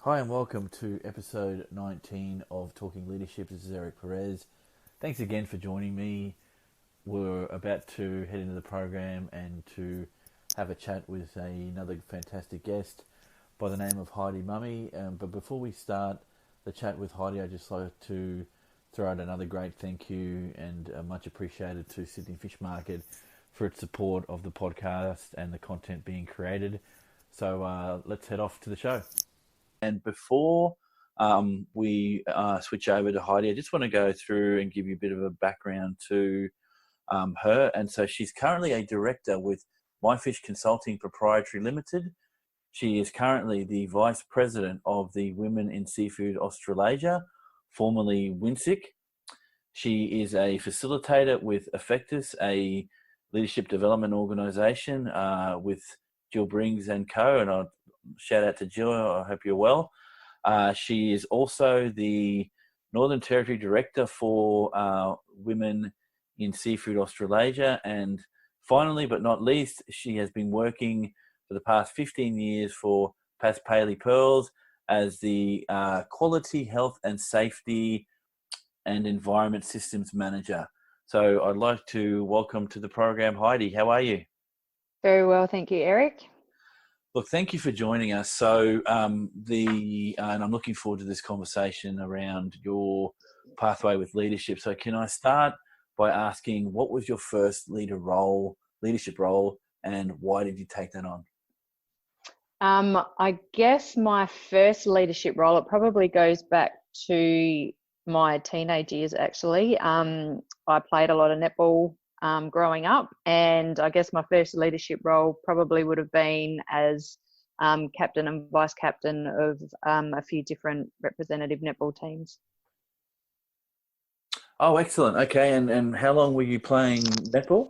Hi and welcome to episode 19 of Talking Leadership. This is Eric Perez. Thanks again for joining me. We're about to head into the program and to have a chat with another fantastic guest by the name of Heidi Mumme. But before we start the chat with Heidi, I'd just like to throw out another great thank you and much appreciated to Sydney Fish Market for its support of the podcast and the content being created. So let's head off to the show. And before we switch over to Heidi, I just want to go through and give you a bit of a background to her. And so she's currently a director with Mi-Fish Consulting Pty Ltd. She is currently the vice president of the Women in Seafood Australasia, formerly WINSIC. She is a facilitator with Effectus, a leadership development organisation with Jill Briggs and Co. And I'll shout out to Jill. I hope you're well. She is also the Northern Territory Director for Women in Seafood Australasia. And finally, but not least, she has been working for the past 15 years for Tly Ltd as the Quality, Health and Safety and Environment Systems Manager. So I'd like to welcome to the program Heidi. How are you? Very well, thank you, Eric. Look, thank you for joining us. So and I'm looking forward to this conversation around your pathway with leadership. So can I start by asking, what was your first leadership role, and why did you take that on? I guess my first leadership role, it probably goes back to my teenage years, actually. I played a lot of netball growing up, and I guess my first leadership role probably would have been as captain and vice captain of a few different representative netball teams. Oh, excellent. Okay, and how long were you playing netball?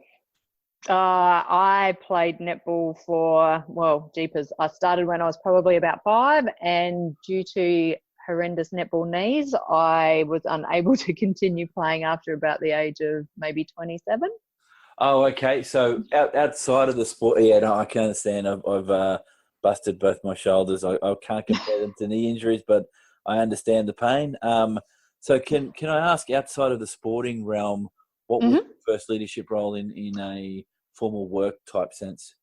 I played netball for, well, jeepers. I started when I was probably about 5, and due to horrendous netball knees, I was unable to continue playing after about the age of maybe 27. Oh, okay. So outside of the sport, yeah, no, I can understand. I've busted both my shoulders. I can't compare them to knee injuries, but I understand the pain. So can I ask, outside of the sporting realm, what was hmm your first leadership role in a formal work type sense?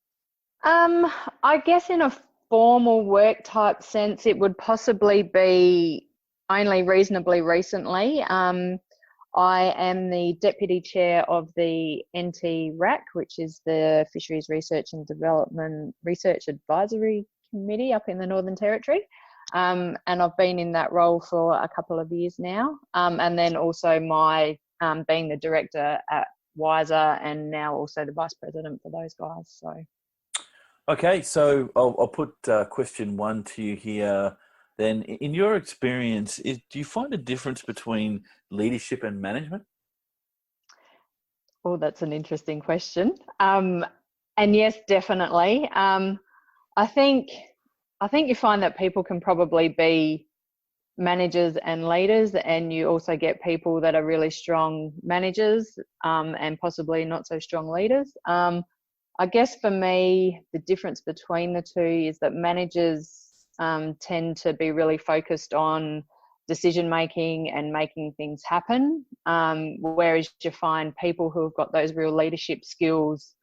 I guess in a formal work type sense, it would possibly be only reasonably recently. I am the deputy chair of the NT-RAC, which is the Fisheries Research and Development Research Advisory Committee up in the Northern Territory. And I've been in that role for a couple of years now. And then also being the director at Wiser, and now also the vice president for those guys. So. Okay, so I'll put question one to you here. Then, in your experience, do you find a difference between leadership and management? Oh, that's an interesting question. And yes, definitely. I think you find that people can probably be managers and leaders, and you also get people that are really strong managers and possibly not so strong leaders. I guess for me, the difference between the two is that managers tend to be really focused on decision making and making things happen, whereas you find people who have got those real leadership skills,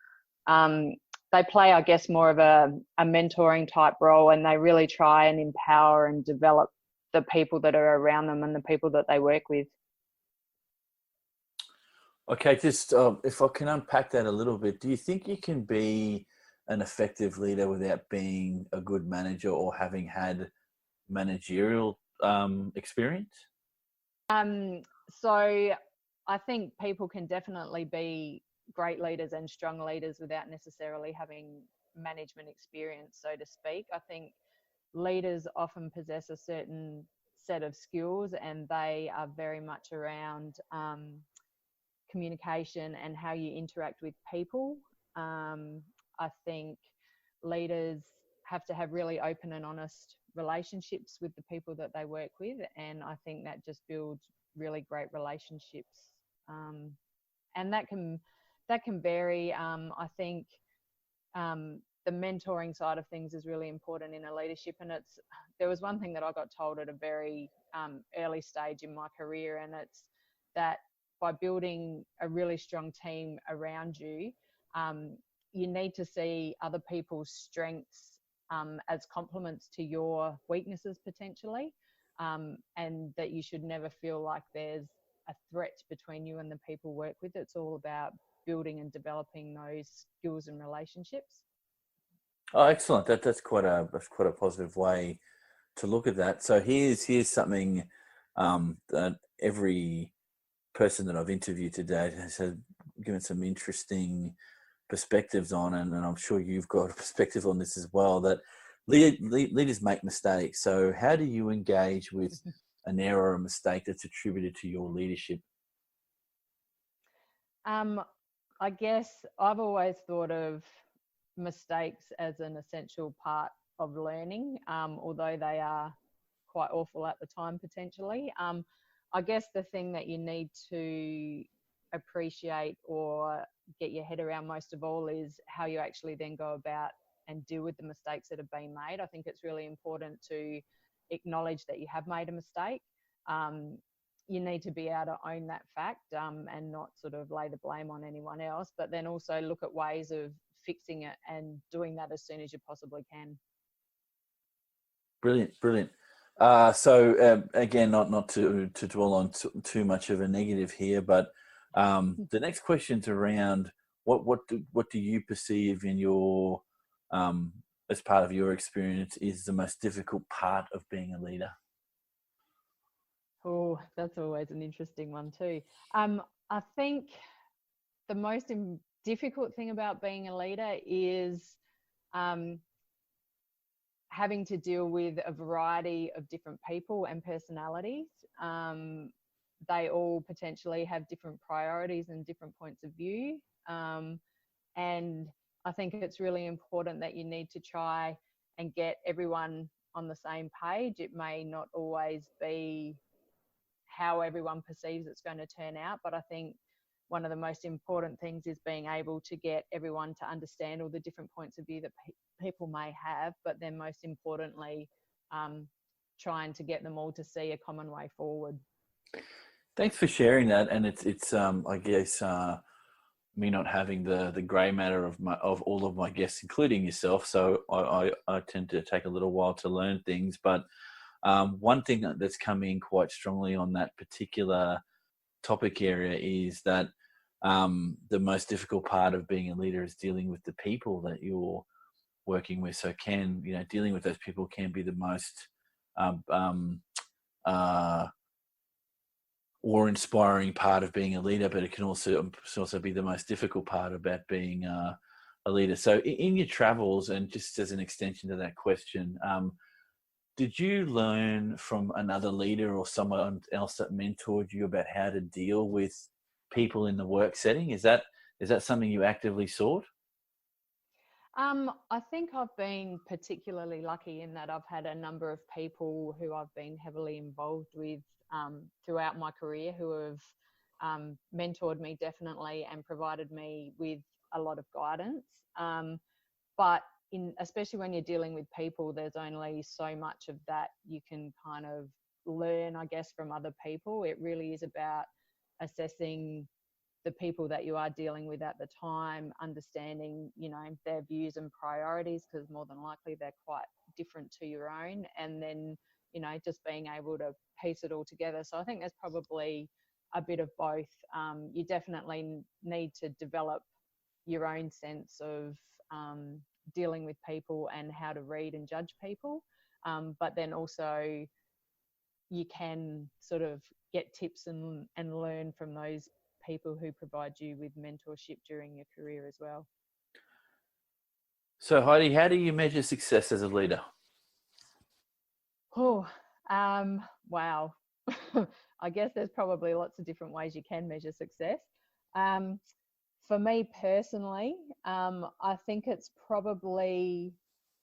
they play, I guess, more of a mentoring type role, and they really try and empower and develop the people that are around them and the people that they work with. Okay, just if I can unpack that a little bit, do you think you can be an effective leader without being a good manager or having had managerial experience? So I think people can definitely be great leaders and strong leaders without necessarily having management experience, so to speak. I think leaders often possess a certain set of skills, and they are very much around communication and how you interact with people. I think leaders have to have really open and honest relationships with the people that they work with, and I think that just builds really great relationships. And that can vary. I think the mentoring side of things is really important in a leadership. And there was one thing that I got told at a very early stage in my career, and it's that by building a really strong team around you, you need to see other people's strengths as complements to your weaknesses potentially, and that you should never feel like there's a threat between you and the people you work with. It's all about building and developing those skills and relationships. Oh, excellent. That's quite a positive way to look at that. So here's something that every person that I've interviewed today has given some interesting perspectives on, and I'm sure you've got a perspective on this as well, that leaders make mistakes. So how do you engage with an error or a mistake that's attributed to your leadership? I guess I've always thought of mistakes as an essential part of learning, although they are quite awful at the time potentially. I guess the thing that you need to appreciate or get your head around most of all is how you actually then go about and deal with the mistakes that have been made. I think it's really important to acknowledge that you have made a mistake. You need to be able to own that fact, and not sort of lay the blame on anyone else, but then also look at ways of fixing it and doing that as soon as you possibly can. Brilliant. So again, not to dwell on too much of a negative here, but the next question's around what do you perceive in your as part of your experience is the most difficult part of being a leader? Oh, that's always an interesting one too. I think the most difficult thing about being a leader is having to deal with a variety of different people and personalities. They all potentially have different priorities and different points of view. And I think it's really important that you need to try and get everyone on the same page. It may not always be how everyone perceives it's going to turn out, but I think one of the most important things is being able to get everyone to understand all the different points of view that people may have, but then most importantly, trying to get them all to see a common way forward. Thanks for sharing that. And it's I guess me not having the grey matter of all of my guests, including yourself, so I tend to take a little while to learn things. But one thing that's come in quite strongly on that particular topic area is that the most difficult part of being a leader is dealing with the people that you're working with. So dealing with those people can be the most awe-inspiring part of being a leader, but it can also be the most difficult part about being a leader. So in your travels, and just as an extension to that question, did you learn from another leader or someone else that mentored you about how to deal with people in the work setting? Is that something you actively sought? I think I've been particularly lucky in that I've had a number of people who I've been heavily involved with throughout my career who have mentored me definitely and provided me with a lot of guidance. But especially when you're dealing with people, there's only so much of that you can kind of learn, I guess, from other people. It really is about assessing the people that you are dealing with at the time, understanding, their views and priorities, because more than likely they're quite different to your own, and then, just being able to piece it all together. So I think there's probably a bit of both. You definitely need to develop your own sense of dealing with people and how to read and judge people. But then also you can sort of get tips and learn from those people who provide you with mentorship during your career as well. So Heidi, how do you measure success as a leader? Oh, wow. I guess there's probably lots of different ways you can measure success. For me personally, I think it's probably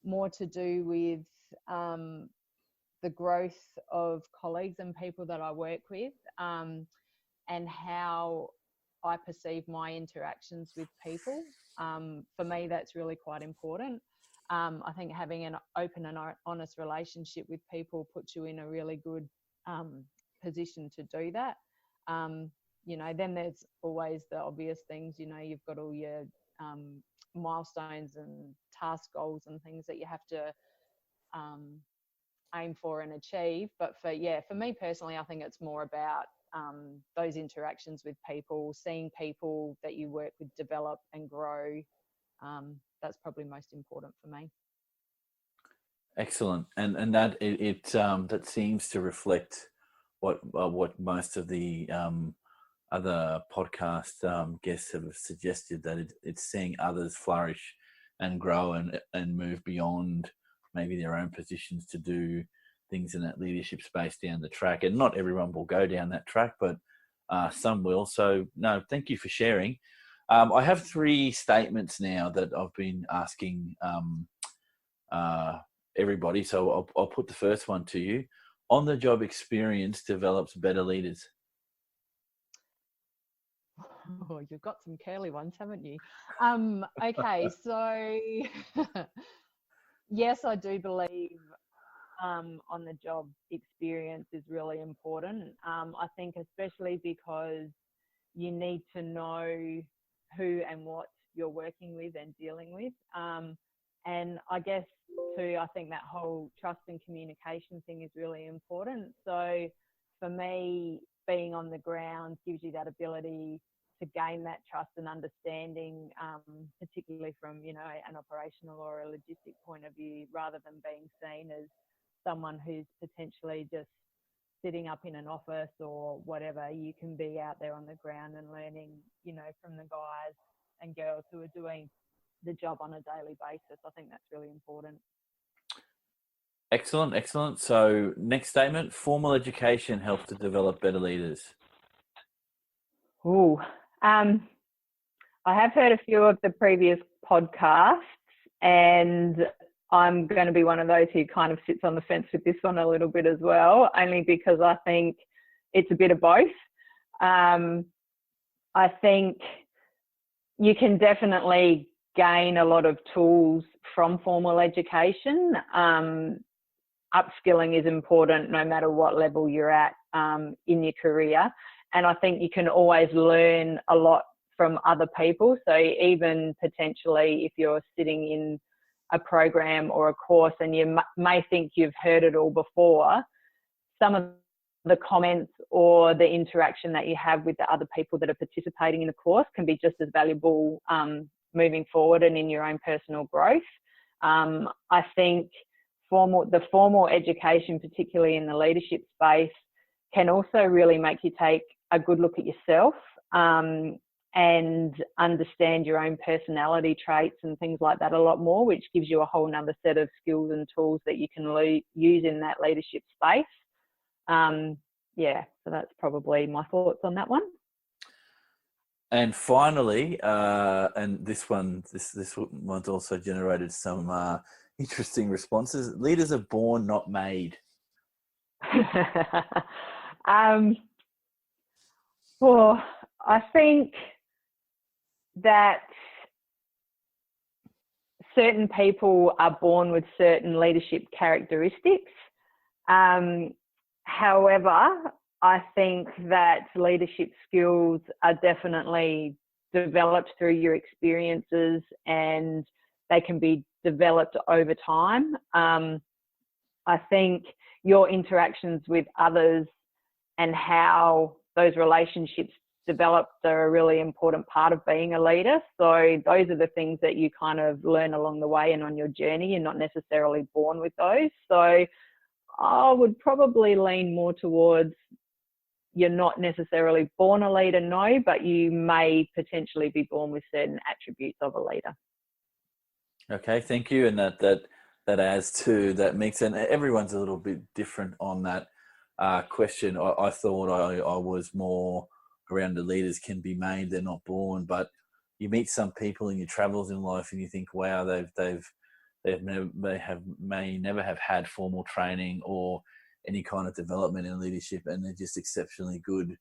more to do with the growth of colleagues and people that I work with, and how I perceive my interactions with people. For me, that's really quite important. I think having an open and honest relationship with people puts you in a really good position to do that. Then there's always the obvious things. You've got all your milestones and task goals and things that you have to aim for and achieve. But for me personally, I think it's more about those interactions with people, seeing people that you work with develop and grow. That's probably most important for me. Excellent, and that that seems to reflect what most of the other podcast guests have suggested, that it's seeing others flourish and grow and move beyond maybe their own positions to do things in that leadership space down the track. And not everyone will go down that track, but some will. So no, thank you for sharing. I have 3 statements now that I've been asking everybody. So I'll put the first one to you. On-the-job experience develops better leaders. Oh, you've got some curly ones, haven't you? Okay, so yes, I do believe on-the-job experience is really important. I think especially because you need to know who and what you're working with and dealing with. And I guess too, I think that whole trust and communication thing is really important. So for me, being on the ground gives you that ability to gain that trust and understanding, particularly from, an operational or a logistic point of view, rather than being seen as someone who's potentially just sitting up in an office or whatever. You can be out there on the ground and learning, from the guys and girls who are doing the job on a daily basis. I think that's really important. Excellent. So next statement, formal education helps to develop better leaders. I have heard a few of the previous podcasts, and I'm going to be one of those who kind of sits on the fence with this one a little bit as well, only because I think it's a bit of both. I think you can definitely gain a lot of tools from formal education. Upskilling is important no matter what level you're at in your career. And I think you can always learn a lot from other people. So even potentially if you're sitting in a program or a course and you may think you've heard it all before, some of the comments or the interaction that you have with the other people that are participating in the course can be just as valuable moving forward and in your own personal growth. I think the formal education, particularly in the leadership space, can also really make you take a good look at yourself and understand your own personality traits and things like that a lot more, which gives you a whole nother set of skills and tools that you can use in that leadership space. So that's probably my thoughts on that one. And finally, and this one's also generated some interesting responses. Leaders are born, not made. Well, I think that certain people are born with certain leadership characteristics. However, I think that leadership skills are definitely developed through your experiences and they can be developed over time. I think your interactions with others and how those relationships developed are a really important part of being a leader. So those are the things that you kind of learn along the way and on your journey. You're not necessarily born with those. So I would probably lean more towards you're not necessarily born a leader, no, but you may potentially be born with certain attributes of a leader. Okay, thank you. And that adds to that mix. And everyone's a little bit different on that question. I thought I was more around the leaders can be made, they're not born. But you meet some people in your travels in life and you think, wow, they may never have had formal training or any kind of development in leadership, and they're just exceptionally good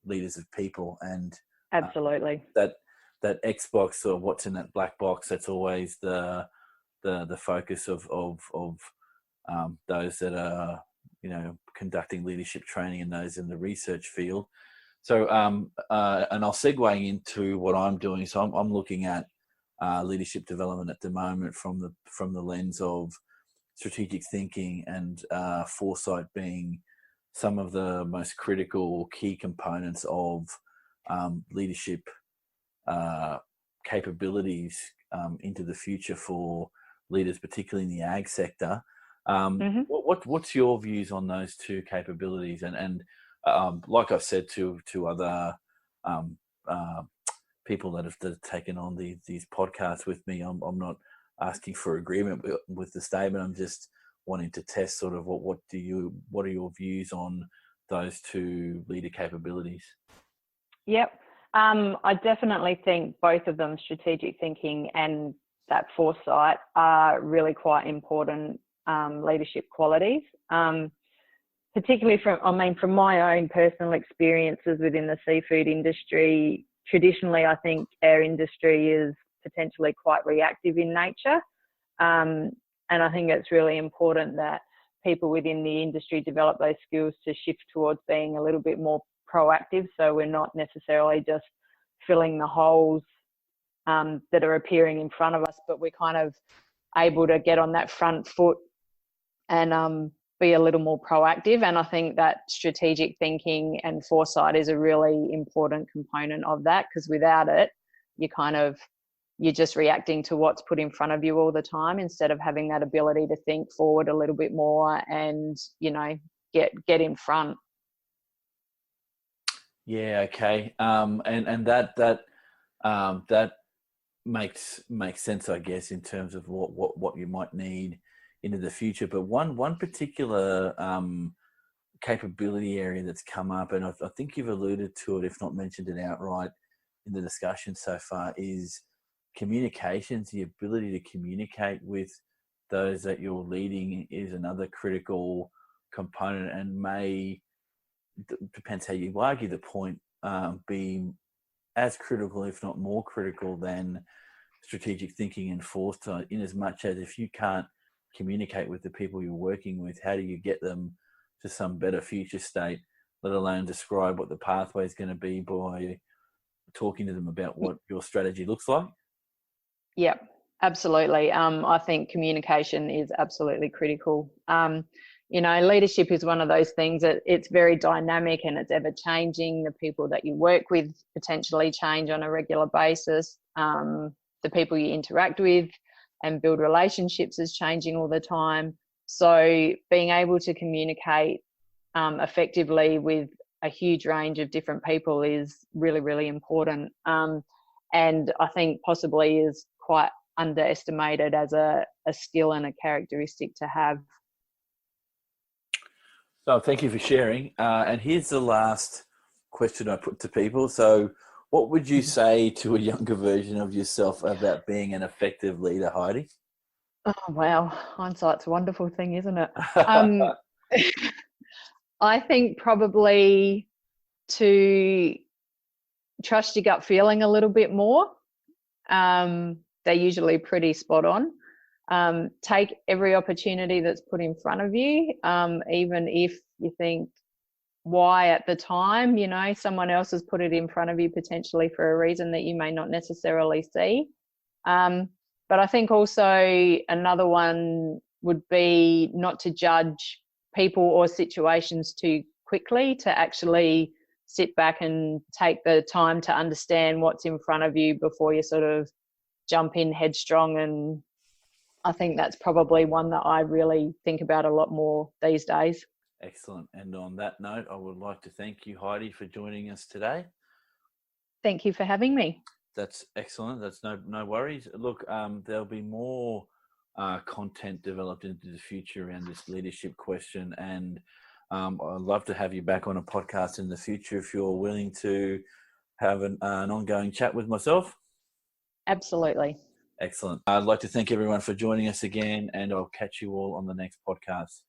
leaders of people. And absolutely that Xbox or what's in that black box, that's always the the focus of those that are, you know, conducting leadership training and those in the research field. So, and I'll segue into what I'm doing. So I'm looking at leadership development at the moment from the lens of strategic thinking and foresight being some of the most critical key components of leadership capabilities into the future for leaders, particularly in the ag sector. What's your views on those two capabilities? And like I've said to other people that have taken on these podcasts with me, I'm not asking for agreement with the statement. I'm just wanting to test sort of what are your views on those two leader capabilities? Yep. I definitely think both of them, strategic thinking and that foresight, are really quite important leadership qualities. Particularly from my own personal experiences within the seafood industry, traditionally I think our industry is potentially quite reactive in nature. And I think it's really important that people within the industry develop those skills to shift towards being a little bit more proactive, so we're not necessarily just filling the holes that are appearing in front of us, but we're kind of able to get on that front foot and be a little more proactive. And I think that strategic thinking and foresight is a really important component of that, because without it, you're just reacting to what's put in front of you all the time, instead of having that ability to think forward a little bit more and, you know, get in front. Yeah. Okay. And that makes sense, I guess, in terms of what you might need into the future. But one particular capability area that's come up, and I think you've alluded to it, if not mentioned it outright in the discussion so far, is communications. The ability to communicate with those that you're leading is another critical component, and depends how you argue the point, be as critical, if not more critical, than strategic thinking and foresight, in as much as if you can't communicate with the people you're working with, how do you get them to some better future state, let alone describe what the pathway is going to be by talking to them about what your strategy looks like? Yep, absolutely. I think communication is absolutely critical. You know, leadership is one of those things that it's very dynamic and it's ever changing. The people that you work with potentially change on a regular basis. The people you interact with and build relationships is changing all the time. So being able to communicate effectively with a huge range of different people is really, really important. And I think possibly is quite underestimated as a skill and a characteristic to have. So thank you for sharing. And here's the last question I put to people. So what would you say to a younger version of yourself about being an effective leader, Heidi? Oh, wow. Hindsight's a wonderful thing, isn't it? I think probably to trust your gut feeling a little bit more. They're usually pretty spot on. Take every opportunity that's put in front of you, even if you think, why at the time, you know, someone else has put it in front of you potentially for a reason that you may not necessarily see. But I think also another one would be not to judge people or situations too quickly, to actually sit back and take the time to understand what's in front of you before you sort of jump in headstrong. And I think that's probably one that I really think about a lot more these days. Excellent. And on that note, I would like to thank you, Heidi, for joining us today. Thank you for having me. That's excellent. That's no worries. Look, there'll be more content developed into the future around this leadership question, and I'd love to have you back on a podcast in the future if you're willing to have an ongoing chat with myself. Absolutely. Excellent. I'd like to thank everyone for joining us again, and I'll catch you all on the next podcast.